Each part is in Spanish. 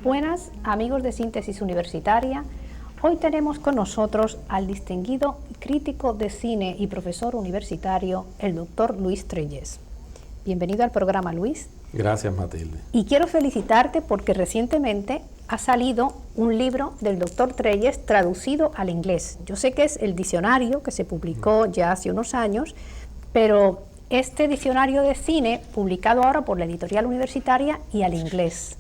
Buenas, amigos de Síntesis Universitaria. Hoy tenemos con nosotros al distinguido crítico de cine y profesor universitario, el doctor Luis Trelles. Bienvenido al programa, Luis. Gracias, Matilde. Y quiero felicitarte porque recientemente ha salido un libro del doctor Trelles traducido al inglés. Yo sé que es el diccionario que se publicó ya hace unos años, pero este diccionario de cine, publicado ahora por la editorial universitaria y al inglés.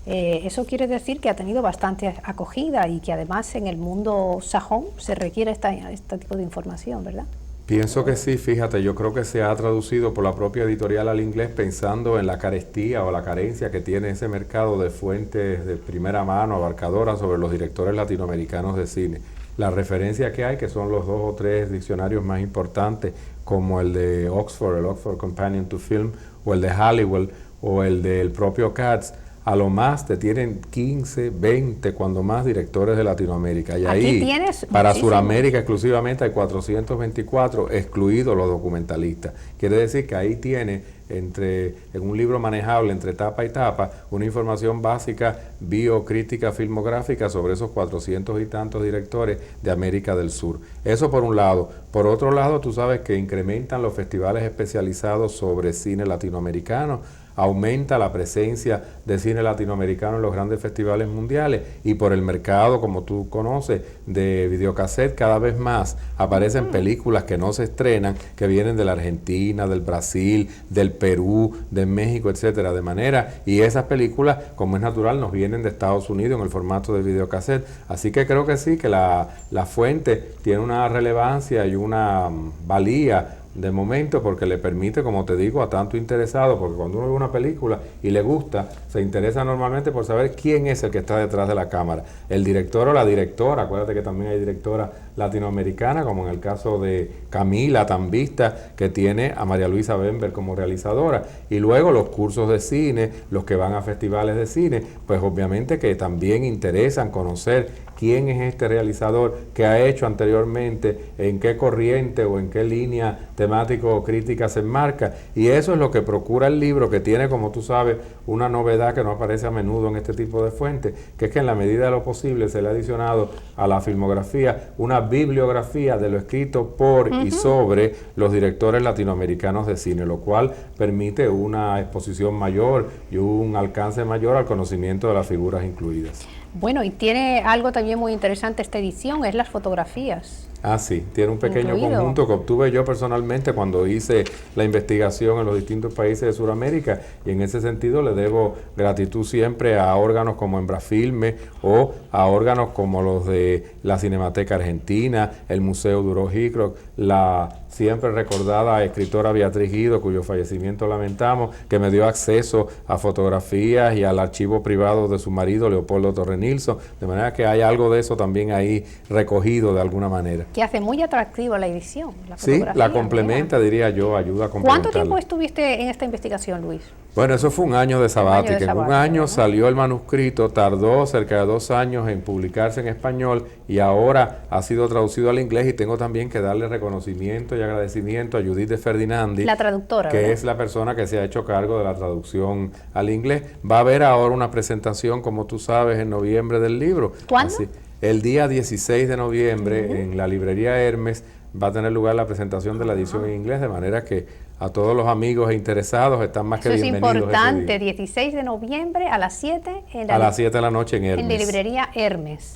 Eso quiere decir que ha tenido bastante acogida y que además en el mundo sajón se requiere este tipo de información, ¿verdad? Pienso que sí, fíjate, yo creo que se ha traducido por la propia editorial al inglés pensando en la carestía o la carencia que tiene ese mercado de fuentes de primera mano, abarcadoras sobre los directores latinoamericanos de cine. La referencia que hay, que son los 2 o 3 diccionarios más importantes, como el de Oxford, el Oxford Companion to Film, o el de Halliwell, o el del propio Katz, a lo más te tienen 15, 20, cuando más, directores de Latinoamérica. Y aquí ahí, tienes para muchísimos. Sudamérica exclusivamente hay 424, excluidos los documentalistas. Quiere decir que ahí tiene, en un libro manejable entre tapa y tapa, una información básica, biocrítica, filmográfica sobre esos 400 y tantos directores de América del Sur. Eso por un lado. Por otro lado, tú sabes que incrementan los festivales especializados sobre cine latinoamericano, aumenta la presencia de cine latinoamericano en los grandes festivales mundiales, y por el mercado, como tú conoces, de videocassette, cada vez más aparecen películas que no se estrenan, que vienen de la Argentina, del Brasil, del Perú, de México, etcétera, de manera, y esas películas, como es natural, nos vienen de Estados Unidos en el formato de videocassette. Así que creo que sí, que la fuente tiene una relevancia y una valía de momento, porque le permite, como te digo, a tanto interesado, porque cuando uno ve una película y le gusta, se interesa normalmente por saber quién es el que está detrás de la cámara, el director o la directora. Acuérdate que también hay directora latinoamericana, como en el caso de Camila Tambista, que tiene a María Luisa Bember como realizadora, y luego los cursos de cine, los que van a festivales de cine, pues obviamente que también interesan conocer quién es este realizador, qué ha hecho anteriormente, en qué corriente o en qué línea temático o crítica se enmarca, y eso es lo que procura el libro, que tiene, como tú sabes, una novedad que no aparece a menudo en este tipo de fuentes, que es que en la medida de lo posible se le ha adicionado a la filmografía una bibliografía de lo escrito por y sobre los directores latinoamericanos de cine, lo cual permite una exposición mayor y un alcance mayor al conocimiento de las figuras incluidas. Bueno, y tiene algo también muy interesante esta edición, es las fotografías. Ah, sí, tiene un pequeño Incluido. conjunto que obtuve yo personalmente cuando hice la investigación en los distintos países de Sudamérica, y en ese sentido le debo gratitud siempre a órganos como Embrafilme o a órganos como los de la Cinemateca Argentina, el Museo Duro Hicroc, la siempre recordada escritora Beatriz Guido, cuyo fallecimiento lamentamos, que me dio acceso a fotografías y al archivo privado de su marido, Leopoldo Torre Nilsson, de manera que hay algo de eso también ahí recogido de alguna manera. Que hace muy atractiva la edición, la Sí, fotografía. la complementa, diría yo, ayuda a complementarla. ¿Cuánto tiempo estuviste en esta investigación, Luis? Bueno, eso fue un año de sabática. En un año, ¿no? salió el manuscrito, tardó cerca de 2 años en publicarse en español, y ahora ha sido traducido al inglés, y tengo también que darle reconocimiento y agradecimiento a Judith de Ferdinandi, la traductora, que ¿verdad? es la persona que se ha hecho cargo de la traducción al inglés. Va a haber ahora una presentación, como tú sabes, en noviembre del libro. ¿Cuándo? Así, el día 16 de noviembre, en la librería Hermes, va a tener lugar la presentación de la edición en inglés, de manera que a todos los amigos e interesados están más que bienvenidos. Eso es importante, 16 de noviembre a las 7 a las 7 de la noche en Hermes. En la librería Hermes.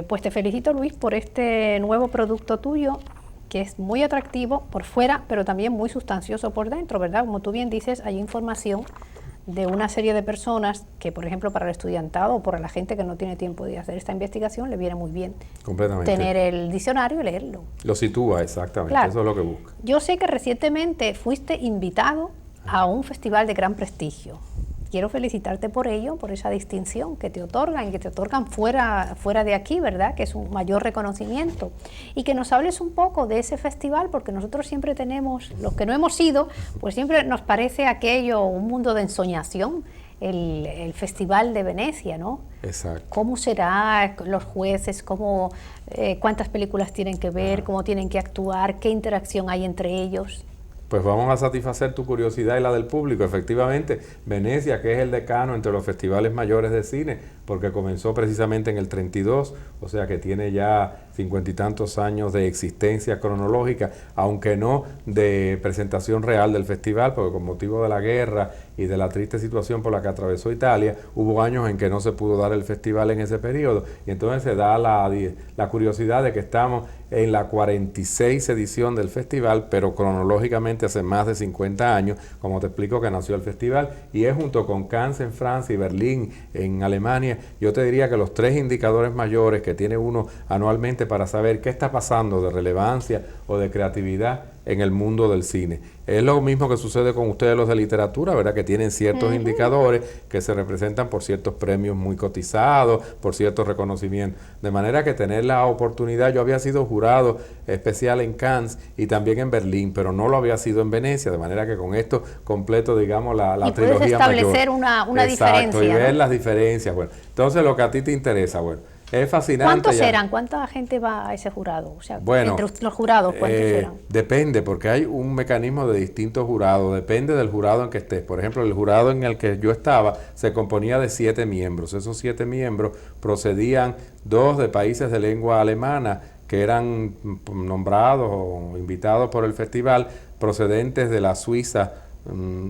Pues te felicito, Luis, por este nuevo producto tuyo, que es muy atractivo por fuera, pero también muy sustancioso por dentro, ¿verdad? Como tú bien dices, hay información de una serie de personas que, por ejemplo, para el estudiantado o para la gente que no tiene tiempo de hacer esta investigación, le viene muy bien tener el diccionario y leerlo. Lo sitúa, exactamente, claro. Eso es lo que busca. Yo sé que recientemente fuiste invitado a un festival de gran prestigio. Quiero felicitarte por ello, por esa distinción que te otorgan y que te otorgan fuera de aquí, ¿verdad? Que es un mayor reconocimiento. Y que nos hables un poco de ese festival, porque nosotros siempre tenemos, los que no hemos ido, pues siempre nos parece aquello un mundo de ensoñación, el Festival de Venecia, ¿no? Exacto. ¿Cómo será los jueces? Cuántas películas tienen que ver? ¿Cómo tienen que actuar? ¿Qué interacción hay entre ellos? pues vamos a satisfacer tu curiosidad y la del público. Efectivamente, Venecia, que es el decano entre los festivales mayores de cine, porque comenzó precisamente en el 32, o sea que tiene ya 50 y tantos años de existencia cronológica, aunque no de presentación real del festival, porque con motivo de la guerra y de la triste situación por la que atravesó Italia, hubo años en que no se pudo dar el festival en ese periodo, y entonces se da la curiosidad de que estamos en la 46 edición del festival, pero cronológicamente hace más de 50 años, como te explico, que nació el festival, y es junto con Cannes en Francia y Berlín en Alemania, yo te diría que los 3 indicadores mayores que tiene uno anualmente para saber qué está pasando de relevancia o de creatividad en el mundo del cine. Es lo mismo que sucede con ustedes los de literatura, ¿verdad? Que tienen ciertos indicadores que se representan por ciertos premios muy cotizados, por ciertos reconocimientos. De manera que tener la oportunidad, yo había sido jurado especial en Cannes y también en Berlín, pero no lo había sido en Venecia, de manera que con esto completo, digamos, la trilogía mayor. Y puedes establecer una Exacto, diferencia, y ver ¿no? las diferencias. Bueno, entonces lo que a ti te interesa, bueno, es fascinante. ¿Cuántos eran? ¿Cuánta gente va a ese jurado? O sea, bueno, entre los jurados, ¿cuántos eran? Depende, porque hay un mecanismo de distintos jurados, depende del jurado en que estés. Por ejemplo, el jurado en el que yo estaba se componía de 7 miembros. Esos 7 miembros procedían 2 de países de lengua alemana, que eran nombrados o invitados por el festival, procedentes de la Suiza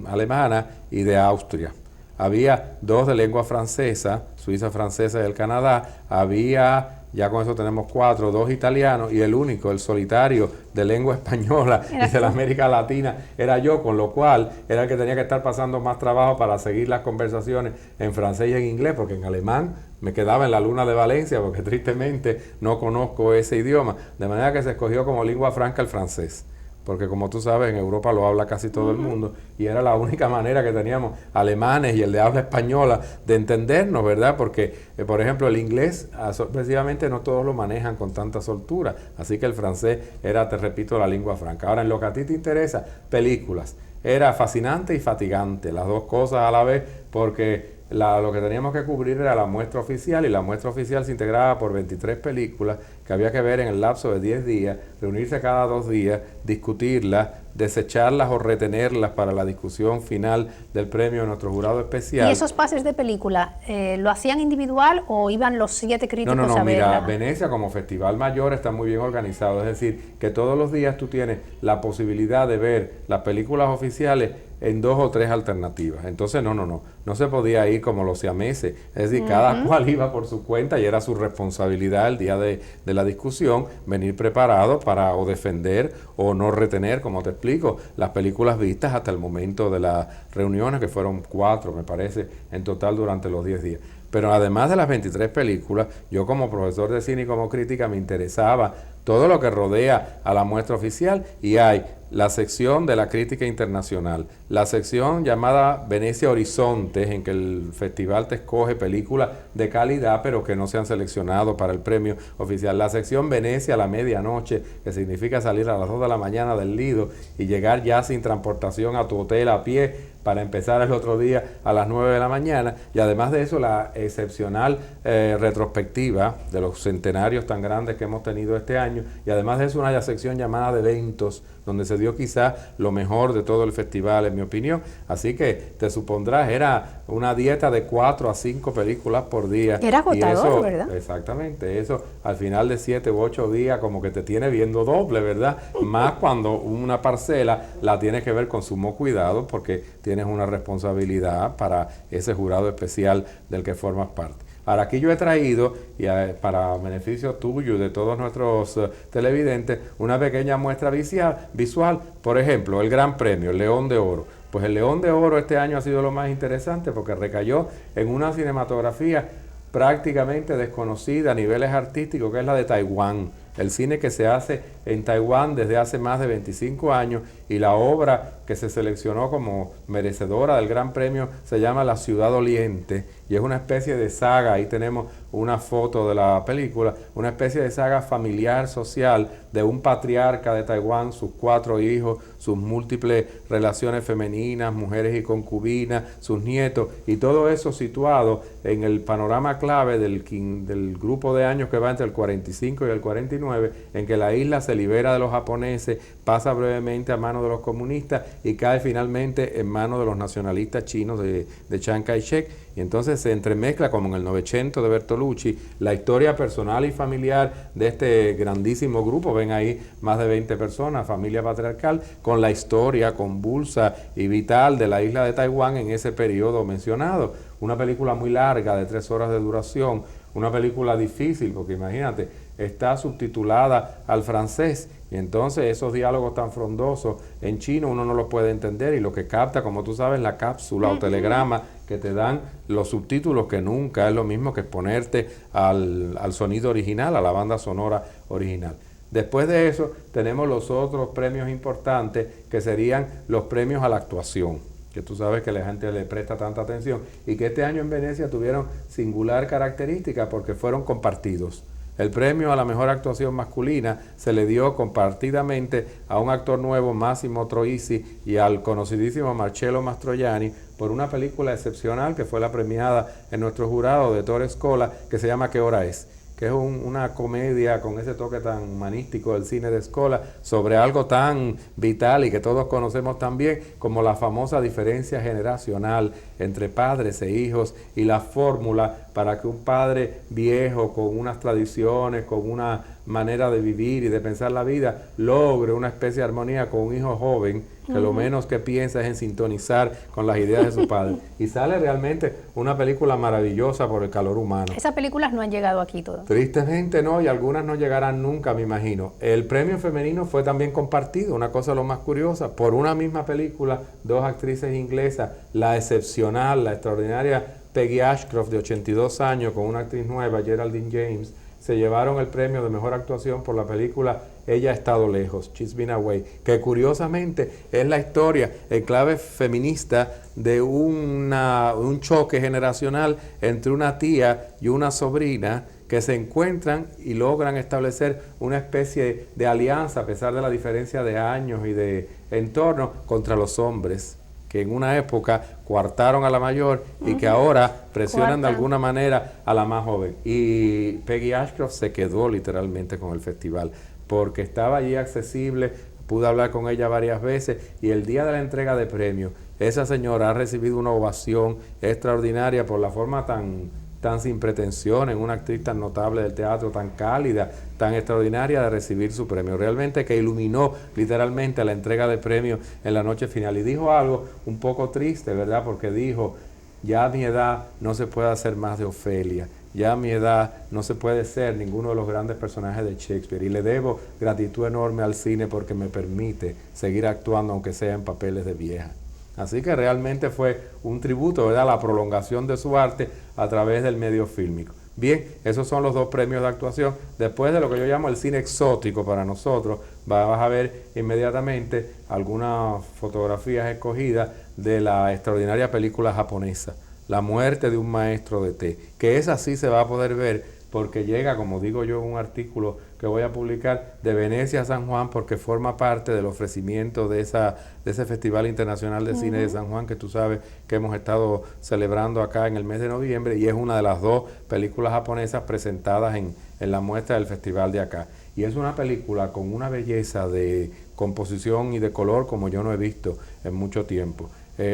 alemana y de Austria. Había 2 de lengua francesa, Suiza francesa y el Canadá. Había, ya con eso tenemos 4, 2 italianos y el único, el solitario de lengua española y de la América Latina era yo, con lo cual era el que tenía que estar pasando más trabajo para seguir las conversaciones en francés y en inglés, porque en alemán me quedaba en la luna de Valencia, porque tristemente no conozco ese idioma. De manera que se escogió como lengua franca el francés, porque como tú sabes, en Europa lo habla casi todo el mundo, y era la única manera que teníamos alemanes y el de habla española de entendernos, ¿verdad? Porque, por ejemplo, el inglés, sorpresivamente, no todos lo manejan con tanta soltura, así que el francés era, te repito, la lengua franca. Ahora, en lo que a ti te interesa, películas, era fascinante y fatigante, las dos cosas a la vez, porque lo que teníamos que cubrir era la muestra oficial, y la muestra oficial se integraba por 23 películas que había que ver en el lapso de 10 días, reunirse cada 2 días, discutirlas, desecharlas o retenerlas para la discusión final del premio de nuestro jurado especial. ¿Y esos pases de película lo hacían individual o iban los 7 críticos a verla? Mira, Venecia como festival mayor está muy bien organizado, es decir, que todos los días tú tienes la posibilidad de ver las películas oficiales en 2 o 3 alternativas. Entonces, no se podía ir como los siameses, es decir, cada cual iba por su cuenta y era su responsabilidad el día de la discusión venir preparado para o defender o no retener, como te explico, las películas vistas hasta el momento de las reuniones, que fueron 4, me parece, en total durante los 10 días. Pero además de las 23 películas, yo como profesor de cine y como crítica me interesaba todo lo que rodea a la muestra oficial, y hay la sección de la crítica internacional, la sección llamada Venecia Horizontes, en que el festival te escoge películas de calidad pero que no se han seleccionado para el premio oficial, la sección Venecia a la medianoche, que significa salir a las 2 de la mañana del Lido y llegar ya sin transportación a tu hotel a pie para empezar el otro día a las 9 de la mañana, y además de eso la excepcional retrospectiva de los centenarios tan grandes que hemos tenido este año, y además de eso una sección llamada de eventos, donde se dio quizás lo mejor de todo el festival, en mi opinión. Así que te supondrás, era una dieta de 4 a 5 películas por día. Era agotador, eso, ¿verdad? Exactamente, eso al final de 7 u 8 días como que te tiene viendo doble, ¿verdad? Más cuando una parcela la tienes que ver con sumo cuidado, porque tienes una responsabilidad para ese jurado especial del que formas parte. Ahora, aquí yo he traído, y para beneficio tuyo y de todos nuestros televidentes, una pequeña muestra visual. Por ejemplo, el Gran Premio, el León de Oro. Pues el León de Oro este año ha sido lo más interesante, porque recayó en una cinematografía prácticamente desconocida a niveles artísticos, que es la de Taiwán. El cine que se hace en Taiwán desde hace más de 25 años, y la obra que se seleccionó como merecedora del Gran Premio se llama La Ciudad Doliente, y es una especie de saga. Ahí tenemos una foto de la película, una especie de saga familiar, social, de un patriarca de Taiwán, sus 4 hijos, sus múltiples relaciones femeninas, mujeres y concubinas, sus nietos, y todo eso situado en el panorama clave del grupo de años que va entre el 45 y el 49, en que la isla se libera de los japoneses, pasa brevemente a manos manos de los comunistas y cae finalmente en manos de los nacionalistas chinos de Chiang Kai-shek. Y entonces se entremezcla, como en el Novecento de Bertolucci, la historia personal y familiar de este grandísimo grupo, ven ahí más de 20 personas, familia patriarcal, con la historia convulsa y vital de la isla de Taiwán en ese periodo mencionado. Una película muy larga, de 3 horas de duración, una película difícil, porque imagínate, está subtitulada al francés, y entonces esos diálogos tan frondosos en chino uno no los puede entender, y lo que capta, como tú sabes, la cápsula o telegrama que te dan los subtítulos, que nunca es lo mismo que exponerte al sonido original, a la banda sonora original. Después de eso tenemos los otros premios importantes, que serían los premios a la actuación, que tú sabes que la gente le presta tanta atención, y que este año en Venecia tuvieron singular característica porque fueron compartidos. El premio a la mejor actuación masculina se le dio compartidamente a un actor nuevo, Massimo Troisi, y al conocidísimo Marcello Mastroianni, por una película excepcional que fue la premiada en nuestro jurado de Ettore Scola, que se llama ¿Qué hora es?, que es una comedia con ese toque tan humanístico del cine de Scola, sobre algo tan vital y que todos conocemos tan bien como la famosa diferencia generacional entre padres e hijos, y la fórmula para que un padre viejo con unas tradiciones, con una manera de vivir y de pensar la vida, logre una especie de armonía con un hijo joven que lo menos que piensa es en sintonizar con las ideas de su padre. Y sale realmente una película maravillosa por el calor humano. Esas películas no han llegado aquí todavía. Tristemente no, y algunas no llegarán nunca, me imagino. El premio femenino fue también compartido, una cosa lo más curiosa, por una misma película, 2 actrices inglesas, la excepcional, la extraordinaria Peggy Ashcroft, de 82 años, con una actriz nueva, Geraldine James, se llevaron el premio de mejor actuación por la película Ella ha estado lejos, She's Been Away, que curiosamente es la historia en clave feminista de un choque generacional entre una tía y una sobrina que se encuentran y logran establecer una especie de alianza a pesar de la diferencia de años y de entorno contra los hombres, que en una época coartaron a la mayor y que ahora presionan de alguna manera a la más joven. Y Peggy Ashcroft se quedó literalmente con el festival, porque estaba allí accesible, pude hablar con ella varias veces, y el día de la entrega de premios, esa señora ha recibido una ovación extraordinaria por la forma tan sin pretensiones, una actriz tan notable del teatro, tan cálida, tan extraordinaria de recibir su premio. Realmente que iluminó literalmente la entrega de premios en la noche final. Y dijo algo un poco triste, ¿verdad? Porque dijo, ya a mi edad no se puede hacer más de Ofelia, ya a mi edad no se puede ser ninguno de los grandes personajes de Shakespeare, y le debo gratitud enorme al cine porque me permite seguir actuando aunque sea en papeles de vieja. Así que realmente fue un tributo, ¿verdad?, a la prolongación de su arte a través del medio fílmico. Bien, esos son los 2 premios de actuación. Después de lo que yo llamo el cine exótico para nosotros, vas a ver inmediatamente algunas fotografías escogidas de la extraordinaria película japonesa, La muerte de un maestro de té, que esa sí se va a poder ver porque llega, como digo yo en un artículo que voy a publicar, de Venecia a San Juan, porque forma parte del ofrecimiento de ese Festival Internacional de Cine de San Juan, que tú sabes que hemos estado celebrando acá en el mes de noviembre, y es una de las 2 películas japonesas presentadas en la muestra del festival de acá. Y es una película con una belleza de composición y de color como yo no he visto en mucho tiempo.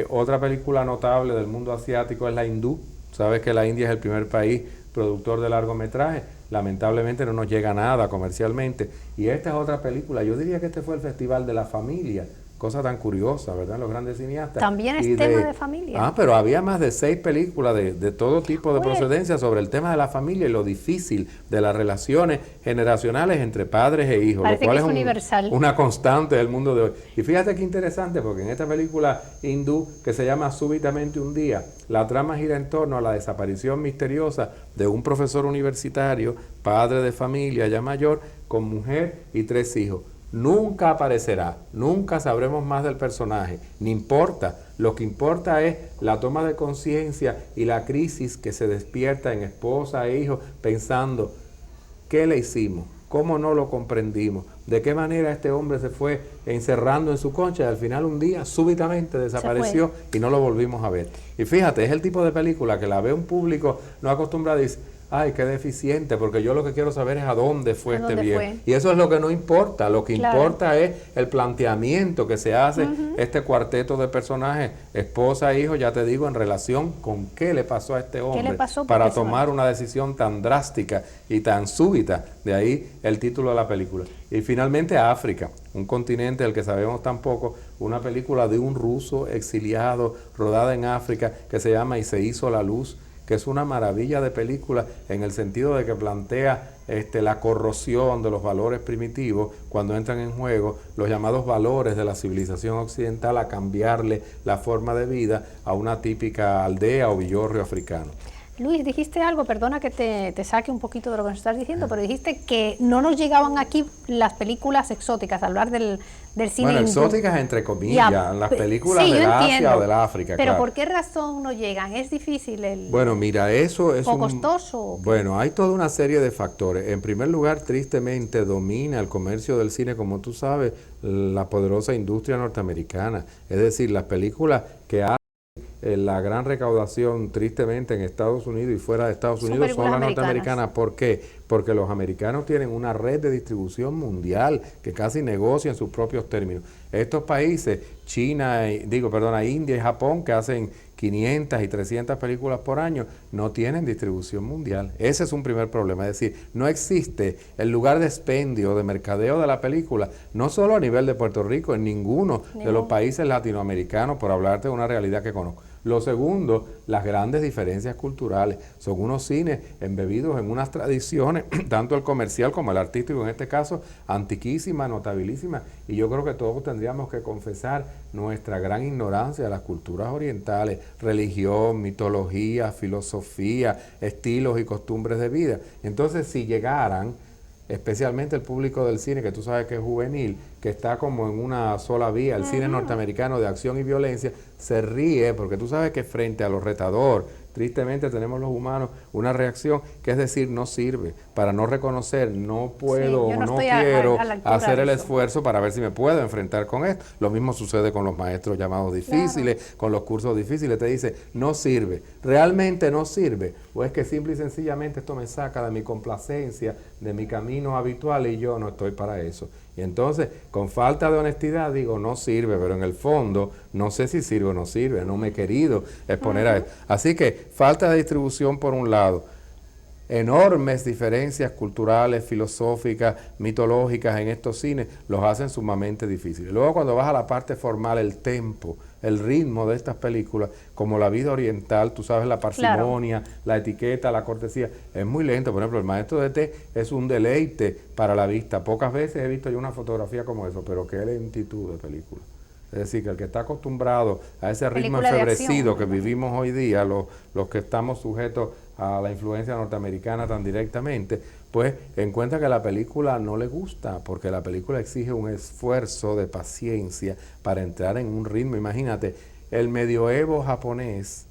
Otra película notable del mundo asiático es La Hindú. Sabes que la India es el primer país productor de largometraje, lamentablemente no nos llega nada comercialmente, y esta es otra película, yo diría que este fue el festival de la familia, cosa tan curiosa, ¿verdad?, los grandes cineastas. También es tema de familia. Pero había más de 6 películas de todo tipo de procedencia sobre el tema de la familia y lo difícil de las relaciones generacionales entre padres e hijos, Parece lo cual que es universal, una constante del mundo de hoy. Y fíjate qué interesante, porque en esta película hindú que se llama Súbitamente un día, la trama gira en torno a la desaparición misteriosa de un profesor universitario, padre de familia ya mayor, con mujer y 3 hijos. Nunca aparecerá, nunca sabremos más del personaje, ni importa. Lo que importa es la toma de conciencia y la crisis que se despierta en esposa e hijo, pensando, ¿qué le hicimos? ¿Cómo no lo comprendimos? ¿De qué manera este hombre se fue encerrando en su concha y al final un día súbitamente desapareció y no lo volvimos a ver? Y fíjate, es el tipo de película que la ve un público no acostumbrado y dice, ay, qué deficiente, porque yo lo que quiero saber es a dónde fue este dónde viejo. fue? Y eso es lo que no importa, lo que Claro. importa es el planteamiento que se hace este cuarteto de personajes, esposa e hijo, ya te digo, en relación con qué le pasó a este hombre le pasó? para Porque tomar una decisión tan drástica y tan súbita, de ahí el título de la película. Y finalmente África, un continente del que sabemos tan poco, una película de un ruso exiliado, rodada en África, que se llama Y se hizo la luz, que es una maravilla de película en el sentido de que plantea la corrosión de los valores primitivos cuando entran en juego los llamados valores de la civilización occidental, a cambiarle la forma de vida a una típica aldea o villorrio africano. Luis, dijiste algo, perdona que te saque un poquito de lo que nos estás diciendo, pero dijiste que no nos llegaban aquí las películas exóticas, hablar del cine Bueno, hindú. exóticas entre comillas, las películas sí, del yo Asia entiendo, o del África, pero claro. ¿por qué razón no llegan? ¿Es difícil Bueno, mira, eso es o costoso? ¿O qué? Bueno, hay toda una serie de factores. En primer lugar, tristemente domina el comercio del cine, como tú sabes, la poderosa industria norteamericana. Es decir, las películas que hacen la gran recaudación, tristemente, en Estados Unidos y fuera de Estados Son Unidos son las películas norteamericanas. ¿Por qué? Porque los americanos tienen una red de distribución mundial que casi negocia en sus propios términos. Estos países, India y Japón, que hacen 500 y 300 películas por año, no tienen distribución mundial. Ese es un primer problema. Es decir, no existe el lugar de expendio, de mercadeo de la película, no solo a nivel de Puerto Rico, en ninguno de los países latinoamericanos, por hablarte de una realidad que conozco. Lo segundo, las grandes diferencias culturales. Son unos cines embebidos en unas tradiciones, tanto el comercial como el artístico, en este caso, antiquísimas, notabilísimas, y yo creo que todos tendríamos que confesar nuestra gran ignorancia de las culturas orientales, religión, mitología, filosofía, estilos y costumbres de vida. Entonces, si llegaran, especialmente el público del cine, que tú sabes que es juvenil, que está como en una sola vía, el cine norteamericano de acción y violencia, se ríe, porque tú sabes que frente a lo retador, tristemente tenemos los humanos una reacción que es decir, no sirve, para no reconocer, no puedo o no quiero hacer el esfuerzo para ver si me puedo enfrentar con esto. Lo mismo sucede con los maestros llamados difíciles, con los cursos difíciles, te dice, no sirve, realmente no sirve, o es que simple y sencillamente esto me saca de mi complacencia, de mi camino habitual y yo no estoy para eso. Y entonces, con falta de honestidad, digo, no sirve, pero en el fondo, no sé si sirve o no sirve, no me he querido exponer a eso. Así que, falta de distribución por un lado, enormes diferencias culturales, filosóficas, mitológicas en estos cines, los hacen sumamente difíciles. Luego, cuando vas a la parte formal, el tempo, el ritmo de estas películas, como la vida oriental, tú sabes, la parsimonia, la etiqueta, la cortesía, es muy lento. Por ejemplo, El maestro de té es un deleite para la vista. Pocas veces he visto yo una fotografía como eso, pero qué lentitud de película. Es decir, que el que está acostumbrado a ese ritmo enfebrecido que vivimos hoy día, los que estamos sujetos a la influencia norteamericana tan directamente, pues encuentra que la película no le gusta, porque la película exige un esfuerzo de paciencia para entrar en un ritmo. Imagínate, el medioevo japonés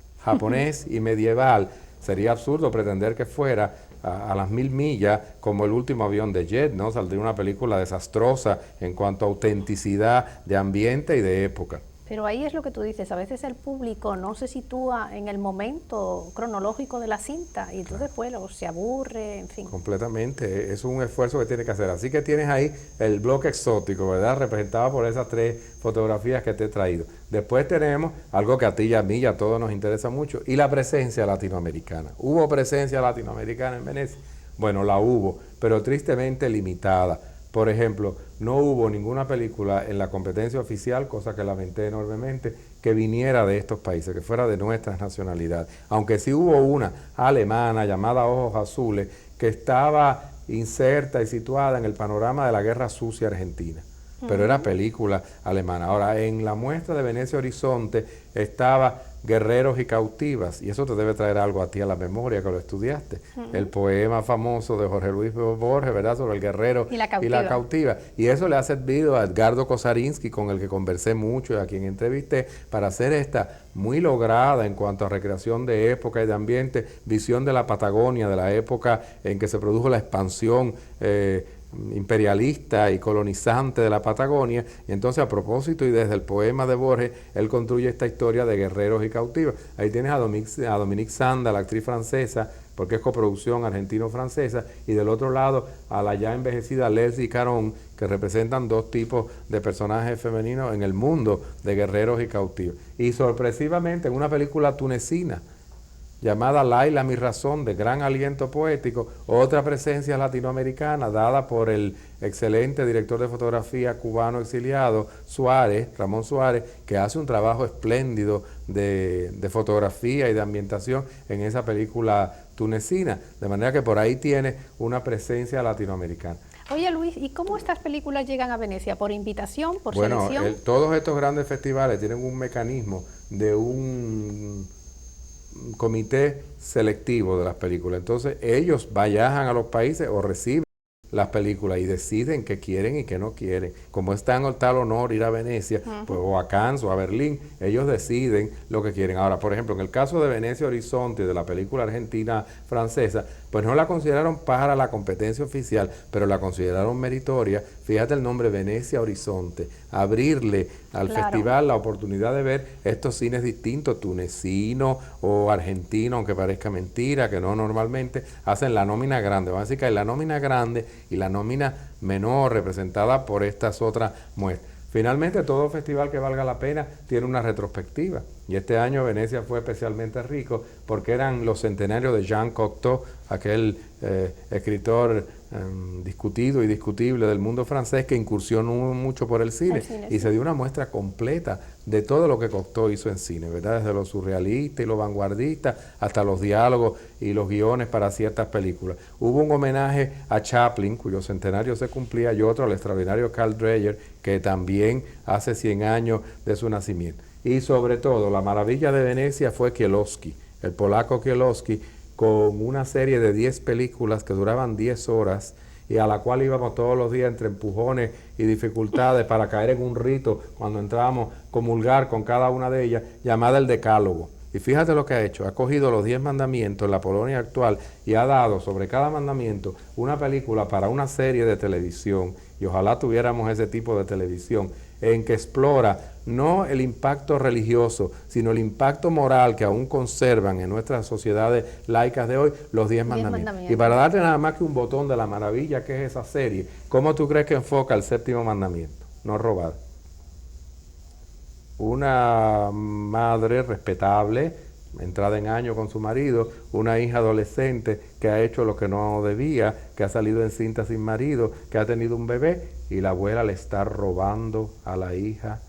y medieval, sería absurdo pretender que fuera a las 1000 millas como el último avión de Jet, ¿no? Saldría una película desastrosa en cuanto a autenticidad de ambiente y de época. Pero ahí es lo que tú dices, a veces el público no se sitúa en el momento cronológico de la cinta y entonces pues se aburre, en fin. Completamente, es un esfuerzo que tiene que hacer. Así que tienes ahí el bloque exótico, ¿verdad? Representado por esas 3 fotografías que te he traído. Después tenemos algo que a ti y a mí y a todos nos interesa mucho, y la presencia latinoamericana. ¿Hubo presencia latinoamericana en Venecia? Bueno, la hubo, pero tristemente limitada. Por ejemplo, no hubo ninguna película en la competencia oficial, cosa que lamenté enormemente, que viniera de estos países, que fuera de nuestras nacionalidades. Aunque sí hubo una alemana llamada Ojos Azules, que estaba inserta y situada en el panorama de la Guerra Sucia Argentina. Pero era película alemana. Ahora, en la muestra de Venecia Horizonte estaba Guerreros y Cautivas, y eso te debe traer algo a ti a la memoria que lo estudiaste. El poema famoso de Jorge Luis Borges, ¿verdad?, sobre el guerrero y la cautiva. Y eso le ha servido a Edgardo Kosarinsky, con el que conversé mucho y a quien entrevisté, para hacer esta muy lograda en cuanto a recreación de época y de ambiente, visión de la Patagonia, de la época en que se produjo la expansión imperialista y colonizante de la Patagonia, y entonces a propósito y desde el poema de Borges, él construye esta historia de guerreros y cautivos. Ahí tienes a Dominique Sanda, la actriz francesa, porque es coproducción argentino-francesa, y del otro lado a la ya envejecida Leslie Caron, que representan dos tipos de personajes femeninos en el mundo de guerreros y cautivos. Y sorpresivamente en una película tunecina llamada Laila, mi razón, de gran aliento poético, otra presencia latinoamericana dada por el excelente director de fotografía cubano exiliado, Suárez, Ramón Suárez, que hace un trabajo espléndido de fotografía y de ambientación en esa película tunecina, de manera que por ahí tiene una presencia latinoamericana. Oye Luis, ¿y cómo estas películas llegan a Venecia? ¿Por invitación, por Bueno, selección? todos estos grandes festivales tienen un mecanismo de un comité selectivo de las películas. Entonces ellos viajan a los países o reciben las películas y deciden qué quieren y qué no quieren. Como es tan tal honor ir a Venecia, pues, o a Cannes o a Berlín, ellos deciden lo que quieren. Ahora, por ejemplo, en el caso de Venecia Horizonte, de la película argentina-francesa, pues no la consideraron para la competencia oficial, pero la consideraron meritoria. Fíjate el nombre, Venecia Horizonte. Abrirle al festival la oportunidad de ver estos cines distintos, tunecino o argentino, aunque parezca mentira, que no normalmente, hacen la nómina grande. Vamos a decir que hay la nómina grande y la nómina menor representada por estas otras muestras. Finalmente, todo festival que valga la pena tiene una retrospectiva. Y este año Venecia fue especialmente rico porque eran los centenarios de Jean Cocteau, aquel escritor discutido y discutible del mundo francés que incursionó mucho por el cine y se dio una muestra completa de todo lo que Cocteau hizo en cine, ¿verdad? Desde lo surrealista y lo vanguardista hasta los diálogos y los guiones para ciertas películas. Hubo un homenaje a Chaplin, cuyo centenario se cumplía, y otro al extraordinario Carl Dreyer, que también hace 100 años de su nacimiento. Y sobre todo, la maravilla de Venecia fue Kiełowski, el polaco Kiełowski, con una serie de 10 películas que duraban 10 horas y a la cual íbamos todos los días entre empujones y dificultades para caer en un rito cuando entrábamos a comulgar con cada una de ellas, llamada el Decálogo. Y fíjate lo que ha hecho, ha cogido los 10 mandamientos en la Polonia actual y ha dado sobre cada mandamiento una película para una serie de televisión, y ojalá tuviéramos ese tipo de televisión, en que explora no el impacto religioso, sino el impacto moral que aún conservan en nuestras sociedades laicas de hoy los 10 mandamientos. Y para darte nada más que un botón de la maravilla que es esa serie, ¿cómo tú crees que enfoca el 7º mandamiento? No robar. Una madre respetable, entrada en años con su marido, una hija adolescente que ha hecho lo que no debía, que ha salido encinta sin marido, que ha tenido un bebé, y la abuela le está robando a la hija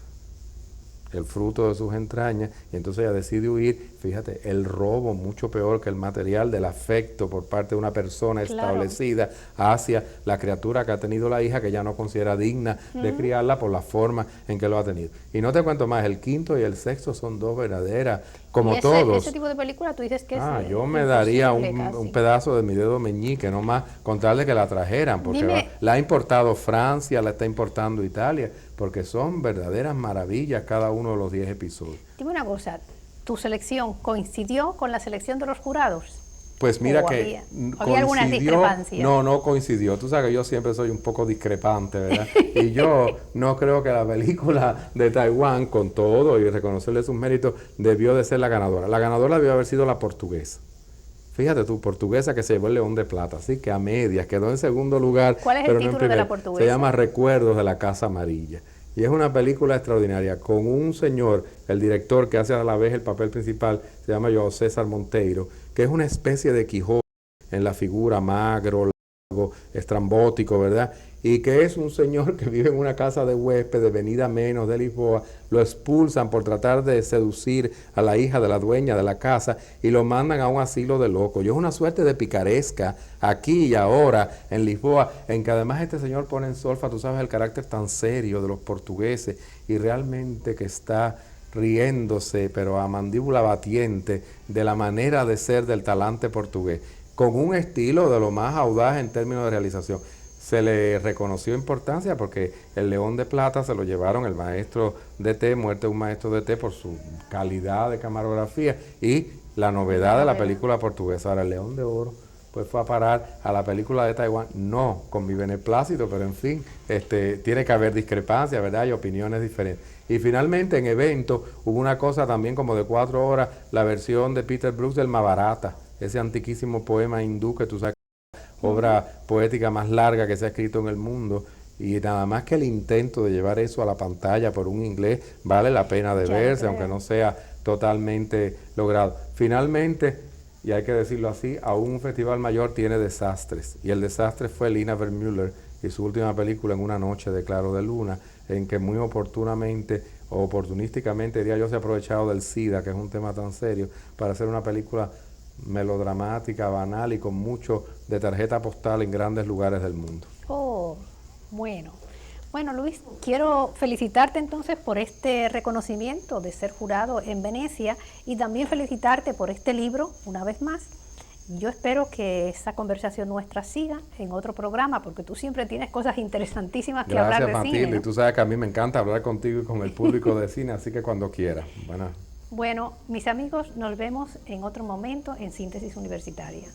el fruto de sus entrañas, y entonces ella decide huir. Fíjate, el robo mucho peor que el material del afecto por parte de una persona establecida hacia la criatura que ha tenido la hija, que ya no considera digna de criarla por la forma en que lo ha tenido. Y no te cuento más, el 5º y el 6º son dos verdaderas, como todos. Ese tipo de película tú dices que es yo me daría un pedazo de mi dedo meñique, nomás con tal de que la trajeran, porque la ha importado Francia, la está importando Italia, porque son verdaderas maravillas cada uno de los 10 episodios. Dime una cosa, ¿tu selección coincidió con la selección de los jurados? Pues mira que había algunas discrepancias. No coincidió. Tú sabes que yo siempre soy un poco discrepante, ¿verdad? Y yo no creo que la película de Taiwán, con todo y reconocerle sus méritos, debió de ser la ganadora. La ganadora debió haber sido la portuguesa. Fíjate tú, portuguesa, que se llevó el León de Plata, así que a medias, quedó en segundo lugar. ¿Cuál es el título de la portuguesa? Se llama Recuerdos de la Casa Amarilla. Y es una película extraordinaria, con un señor, el director que hace a la vez el papel principal, se llama João César Monteiro, que es una especie de Quijote en la figura, magro, largo, estrambótico, ¿verdad? Y que es un señor que vive en una casa de huéspedes, venida menos de Lisboa, lo expulsan por tratar de seducir a la hija de la dueña de la casa y lo mandan a un asilo de locos. Y es una suerte de picaresca aquí y ahora en Lisboa, en que además este señor pone en solfa, tú sabes, el carácter tan serio de los portugueses y realmente que está riéndose, pero a mandíbula batiente, de la manera de ser del talante portugués, con un estilo de lo más audaz en términos de realización. Se le reconoció importancia porque el León de Plata se lo llevaron el maestro de té, muerte de un maestro de té, por su calidad de camarografía y la novedad de la película portuguesa. Ahora, el León de Oro pues fue a parar a la película de Taiwán, no con mi beneplácito, pero en fin, tiene que haber discrepancias, ¿verdad? Y opiniones diferentes. Y finalmente en evento hubo una cosa también como de 4 horas, la versión de Peter Brooks del Mahabharata, ese antiquísimo poema hindú que tú sabes, obra poética más larga que se ha escrito en el mundo. Y nada más que el intento de llevar eso a la pantalla por un inglés vale la pena de verse, aunque no sea totalmente logrado. Finalmente, y hay que decirlo así, aún un festival mayor tiene desastres. Y el desastre fue Lina Wertmüller y su última película, En una noche de claro de luna, en que muy oportunamente, o oportunísticamente, diría yo, se ha aprovechado del SIDA, que es un tema tan serio, para hacer una película melodramática, banal y con mucho de tarjeta postal en grandes lugares del mundo. Oh, bueno. Bueno, Luis, quiero felicitarte entonces por este reconocimiento de ser jurado en Venecia y también felicitarte por este libro, una vez más. Yo espero que esa conversación nuestra siga en otro programa, porque tú siempre tienes cosas interesantísimas que hablar de cine. Gracias, Matilde. ¿No? Y tú sabes que a mí me encanta hablar contigo y con el público de cine, así que cuando quieras. Bueno, mis amigos, nos vemos en otro momento en Síntesis Universitaria.